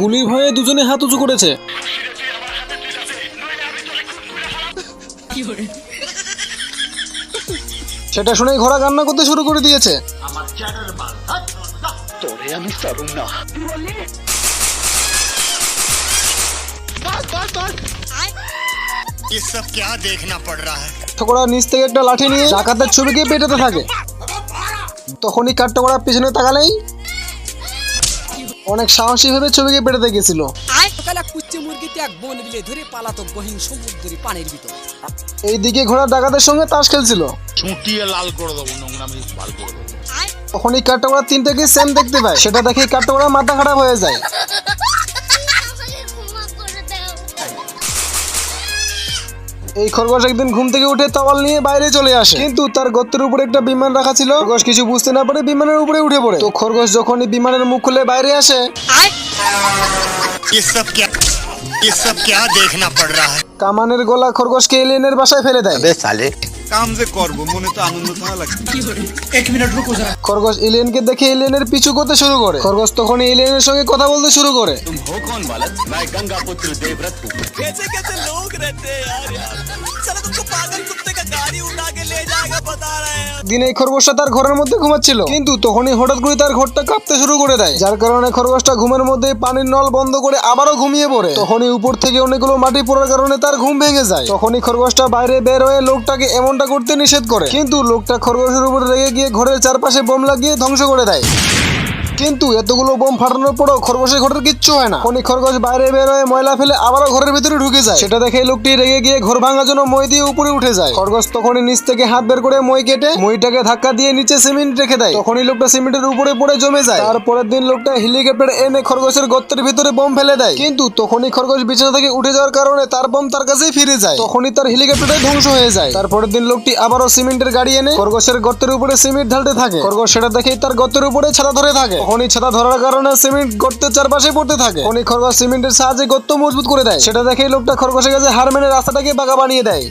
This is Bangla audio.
গুলির ভয়ে দুজনে হাত উঁচু করেছে। সেটা শুনেই ঘোড়া কান্না করতে শুরু করে দিয়েছে। ये सब क्या देखना पड़ रहा है। কাঠঠোকরা নিচ থেকে একটা লাঠি নিয়ে ডাকাতের ছবিকে পেটাতে থাকে। তখনই কাঠঠোকরা পিছনে তাকালেই অনেক সাহসী ভাবে ছবিকে পেটাতে গেছিল। এইদিকে ঘোড়া ডাকাতের সঙ্গে তাস খেলছিল। তখনই কাঠঠোকরা তিনটাকে সেম দেখতে পায়। সেটা দেখে কাঠঠোকরা মাথা খারাপ হয়ে যায়। এই খরগোশ একদিন ঘুম থেকে উঠে তাওয়াল নিয়ে বাইরে চলে আসে, কিন্তু তার গর্তের উপরে একটা বিমান রাখা ছিল। খরগোশ কিছু বুঝতে না পারে বিমানের উপরে উঠে পড়ে। তো খরগোশ যখনই বিমানের মুখ খুলে বাইরে আসে, ये सब क्या देखना पड़ रहा है। কামানের গলা খরগোশকে এলিয়েনের বাসায় ফেলে দেয়। কাম যে করবো মনে তো আনন্দ থাকা লাগবে। খরগোশ এলিয়েনকে দেখে এলিয়েনের পিছু করতে শুরু করে। খরগোশ তখন এলিয়েনের সঙ্গে কথা বলতে শুরু করে। দিন এই খরগোশটা তার ঘরের মধ্যে ঘুমাচ্ছিল, কিন্তু তখনই হঠাৎ করে তার ঘরটা কাঁপতে শুরু করে দেয়, যার কারণে খরগোশটা ঘুমের মধ্যে পানির নল বন্ধ করে আবারও ঘুমিয়ে পড়ে। তখনই উপর থেকে অনেকগুলো মাটি পড়ার কারণে তার ঘুম ভেঙে যায়। তখনই খরগোশটা বাইরে বের হয়ে লোকটাকে এমনটা করতে নিষেধ করে, কিন্তু লোকটা খরগোশের উপর রেগে গিয়ে ঘরের চারপাশে বোম লাগিয়ে ধ্বংস করে দেয়। কিন্তু এতগুলো বোম ফাটানোর পরও খরগোশের ঘরের কিচ্ছু হয় না। তখনই খরগোশ বাইরে বের হয়ে ময়লা ফেলে আবারও ঘরের ভিতরে ঢুকে যায়। সেটা দেখে লোকটি রেগে গিয়ে ঘর ভাঙার জন্য মই দিয়ে উপরে উঠে যায়। খরগোশ তখনই নিচ থেকে হাত বের করে মই কেটে মইটাকে ধাক্কা দিয়ে নিচে সিমেন্ট রেখে দেয়। তখনই লোকটা সিমেন্টের উপরে পড়ে জমে যায়। তারপরের দিন লোকটা হেলিকপ্টার এনে খরগোশের গর্তের ভিতরে বোম ফেলে দেয়, কিন্তু তখনই খরগোশ বিছানা থেকে উঠে যাওয়ার কারণে তার বোম তার কাছেই ফিরে যায়। তখনই তার হেলিকপ্টারটাই ধ্বংস হয়ে যায়। তারপরের দিন লোকটি আবারও সিমেন্টের গাড়ি এনে খরগোশের গর্তের উপরে সিমেন্ট ঢালতে থাকে। খরগোশ সেটা দেখেই তার গর্তের উপরে ছাতা ধরে থাকে। তখনই ছাতা ধরার কারণে সিমেন্ট গর্তের চারপাশে পড়তে থাকে। তখনই খরগোশ সিমেন্টের সাহায্যে গর্ত মজবুত করে দেয়। সেটা দেখেই লোকটা খরগোশের কাছে হার মেনে রাস্তাটাকে বাঁকা বানিয়ে দেয়।